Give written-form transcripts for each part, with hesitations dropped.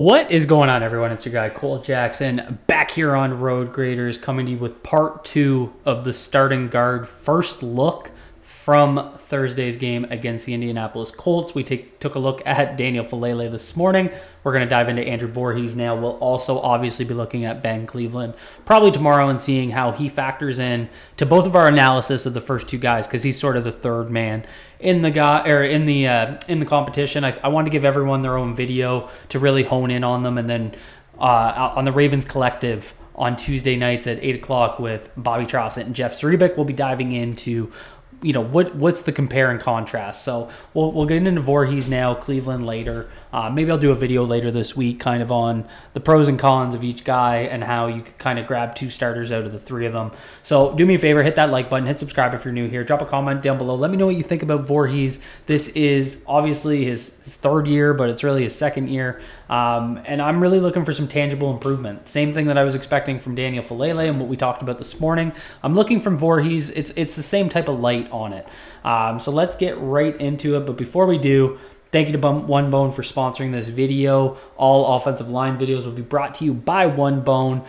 What is going on, everyone? It's your guy Cole Jackson back here on Road Graders, coming to you with part 2 of the starting guard first look from Thursday's game against the Indianapolis Colts. We took a look at Daniel Faalele this morning. We're going to dive into Andrew VORHEES now. We'll also obviously be looking at Ben Cleveland probably tomorrow and seeing how he factors in to both of our analysis of the first two guys, because he's sort of the third man in the competition. I want to give everyone their own video to really hone in on them, and then on the Ravens Collective on Tuesday nights at 8 o'clock with Bobby Trossett and Jeff Zrebiec, we'll be diving into what's the compare and contrast. So we'll get into VORHEES now, Cleveland later. Maybe I'll do a video later this week kind of on the pros and cons of each guy and how you could kind of grab two starters out of the three of them. So do me a favor, hit that like button, hit subscribe if you're new here, drop a comment down below. Let me know what you think about VORHEES. This is obviously his third year, but it's really his second year. And I'm really looking for some tangible improvement. Same thing that I was expecting from Daniel Faalele and what we talked about this morning. I'm looking from VORHEES. It's the same type of light on it. So let's get right into it. But before we do, thank you to One Bone for sponsoring this video. All offensive line videos will be brought to you by One Bone.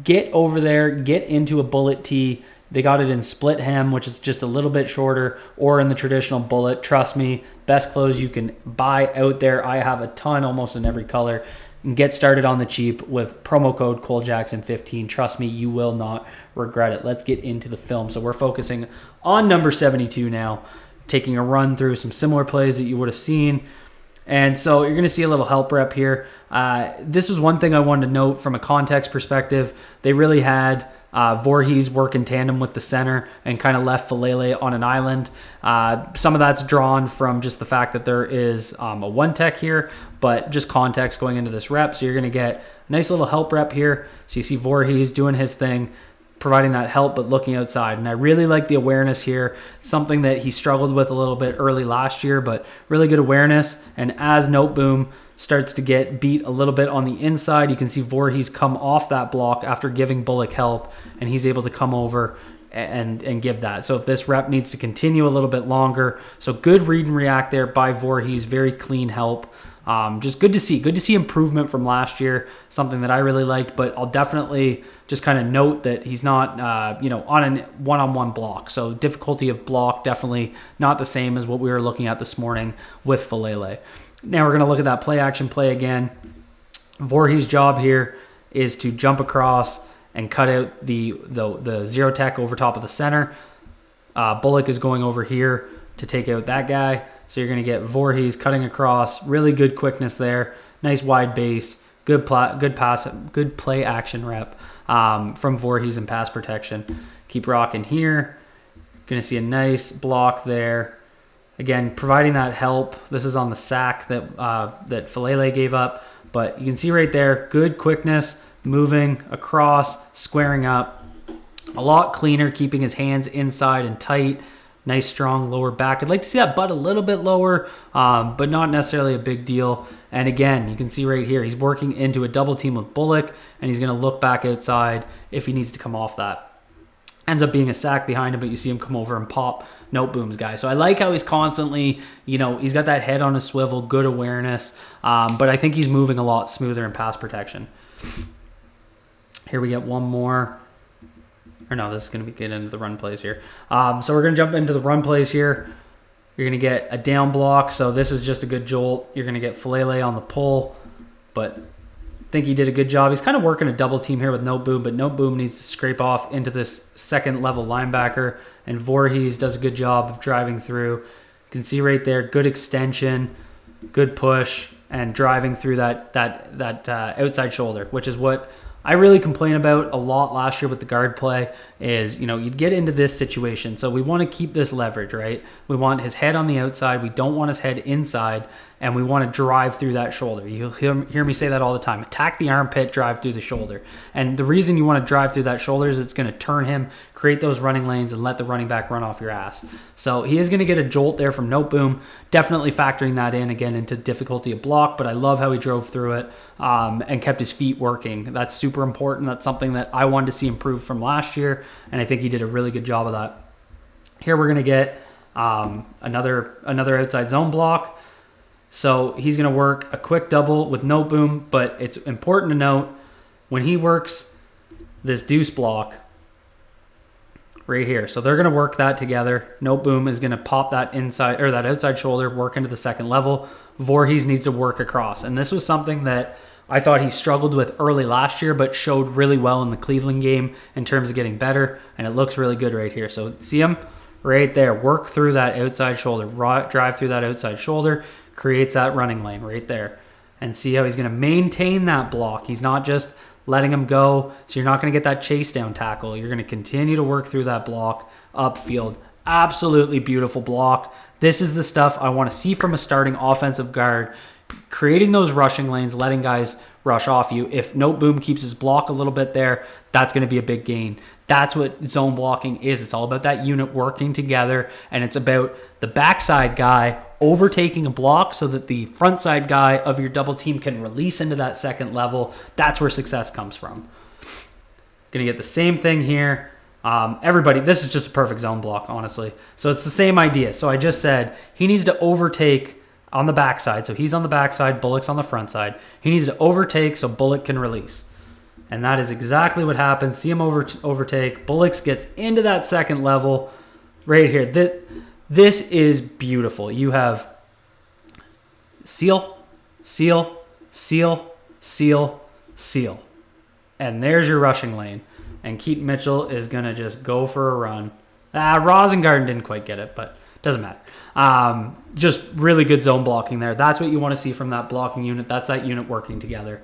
Get over there, get into a bullet tee. They got it in split hem, which is just a little bit shorter, or in the traditional bullet. Trust me, best clothes you can buy out there. I have a ton, almost in every color. And get started on the cheap with promo code ColeJackson15. Trust me, you will not regret it. Let's get into the film. So we're focusing on number 72 now, taking a run through some similar plays that you would have seen. And so you're going to see a little help rep here. This was one thing I wanted to note from a context perspective. They really had VORHEES work in tandem with the center and kind of left Faalele on an island. Some of that's drawn from just the fact that there is a one tech here, but just context going into this rep. So you're going to get a nice little help rep here. So you see VORHEES doing his thing, providing that help, but looking outside. And I really like the awareness here, something that he struggled with a little bit early last year, but really good awareness. And as Noteboom starts to get beat a little bit on the inside, you can see VORHEES come off that block after giving Bullock help, and he's able to come over and give that. So if this rep needs to continue a little bit longer, so good read and react there by VORHEES, very clean help. Just good to see improvement from last year, something that I really liked, but I'll definitely just kind of note that he's not, on a one-on-one block. So difficulty of block, definitely not the same as what we were looking at this morning with Faalele. Now we're going to look at that play action play again. VORHEES' job here is to jump across and cut out the zero tech over top of the center. Bullock is going over here to take out that guy. So you're going to get VORHEES cutting across, really good quickness there, nice wide base, good play action rep from VORHEES and pass protection. Keep rocking here. Going to see a nice block there. Again, providing that help. This is on the sack that Faalele gave up, but you can see right there, good quickness, moving across, squaring up. A lot cleaner, keeping his hands inside and tight. Nice, strong lower back. I'd like to see that butt a little bit lower, but not necessarily a big deal. And again, you can see right here, he's working into a double team with Bullock, and he's going to look back outside if he needs to come off that. Ends up being a sack behind him, but you see him come over and pop Noteboom's guy. So I like how he's constantly, he's got that head on a swivel, good awareness, but I think he's moving a lot smoother in pass protection. Here we get one more. Or no, this is going to be getting into the run plays here. So we're going to jump into the run plays here. You're going to get a down block. So this is just a good jolt. You're going to get Faalele on the pull. But I think he did a good job. He's kind of working a double team here with Noteboom, but Noteboom needs to scrape off into this second level linebacker. And VORHEES does a good job of driving through. You can see right there, good extension, good push, and driving through that outside shoulder, which is what I really complain about a lot last year with the guard play is, you'd get into this situation. So we want to keep this leverage, right? We want his head on the outside. We don't want his head inside, and we want to drive through that shoulder. You'll hear me say that all the time. Attack the armpit, drive through the shoulder. And the reason you want to drive through that shoulder is it's going to turn him, create those running lanes, and let the running back run off your ass. So he is going to get a jolt there from Noteboom. Definitely factoring that in, again, into difficulty of block, but I love how he drove through it and kept his feet working. That's super important. That's something that I wanted to see improve from last year, and I think he did a really good job of that. Here we're going to get another outside zone block. So he's going to work a quick double with no boom, but it's important to note when he works this deuce block right here. So they're going to work that together. No boom is going to pop that inside or that outside shoulder, work into the second level. VORHEES needs to work across. And this was something that I thought he struggled with early last year, but showed really well in the Cleveland game in terms of getting better. And it looks really good right here. So see him right there. Work through that outside shoulder. Drive through that outside shoulder. Creates that running lane right there. And see how he's going to maintain that block. He's not just letting him go. So you're not going to get that chase down tackle. You're going to continue to work through that block upfield. Absolutely beautiful block. This is the stuff I want to see from a starting offensive guard. Creating those rushing lanes, letting guys rush off you. If no boom keeps his block a little bit there, that's going to be a big gain. That's what zone blocking is. It's all about that unit working together, and it's about the backside guy overtaking a block so that the front side guy of your double team can release into that second level. That's where success comes from. Going to get the same thing here. Everybody, this is just a perfect zone block, honestly. So it's the same idea. So I just said he needs to overtake on the backside. So he's on the backside, Bullock's on the front side. He needs to overtake so Bullock can release. And that is exactly what happens. See him overtake. Bullock gets into that second level right here. This is beautiful. You have seal, seal, seal, seal, seal. And there's your rushing lane. And Keaton Mitchell is going to just go for a run. Rosengarten didn't quite get it, but doesn't matter. Just really good zone blocking there. That's what you want to see from that blocking unit. That's that unit working together.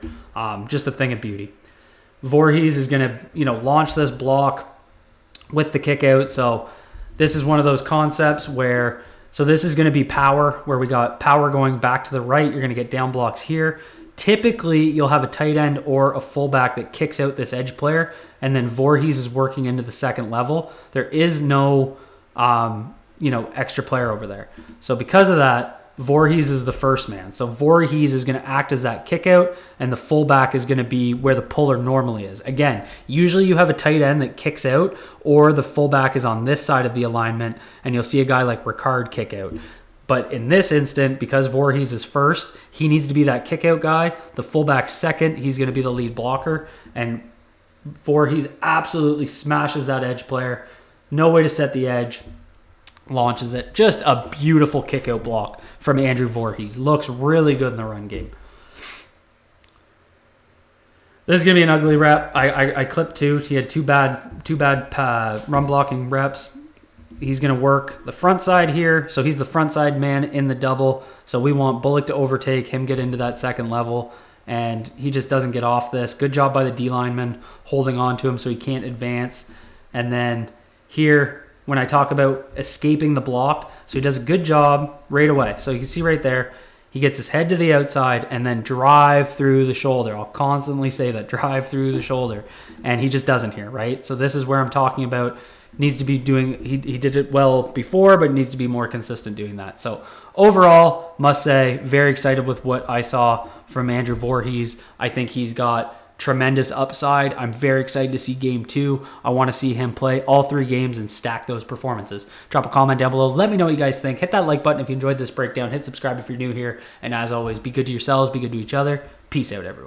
Just a thing of beauty. VORHEES is going to, launch this block with the kick out. So this is one of those concepts where, so this is going to be power, where we got power going back to the right. You're going to get down blocks here. Typically, you'll have a tight end or a fullback that kicks out this edge player, and then VORHEES is working into the second level. There is no, extra player over there. So because of that, VORHEES is the first man. So VORHEES is going to act as that kick out, and the fullback is going to be where the puller normally is. Again, usually you have a tight end that kicks out, or the fullback is on this side of the alignment, and you'll see a guy like Ricard kick out. But in this instant, because VORHEES is first, he needs to be that kick out guy. The fullback second, he's going to be the lead blocker, and VORHEES absolutely smashes that edge player. No way to set the edge. Launches it. Just a beautiful kick out block from Andrew VORHEES. Looks really good in the run game. This is going to be an ugly rep. I clipped two. He had two bad run blocking reps. He's going to work the front side here. So he's the front side man in the double. So we want Bullock to overtake him, get into that second level. And he just doesn't get off this. Good job by the D lineman holding on to him so he can't advance. And then here, when I talk about escaping the block, so he does a good job right away. So you can see right there, he gets his head to the outside and then drive through the shoulder. I'll constantly say that, drive through the shoulder. And he just doesn't here, right? So this is where I'm talking about needs to be doing, he did it well before, but needs to be more consistent doing that. So overall, must say, very excited with what I saw from Andrew VORHEES. I think he's got tremendous upside. I'm very excited to see game 2. I want to see him play all 3 games and stack those performances. Drop a comment down below. Let me know what you guys think. Hit that like button if you enjoyed this breakdown. Hit subscribe if you're new here. And as always, be good to yourselves, be good to each other. Peace out, everyone.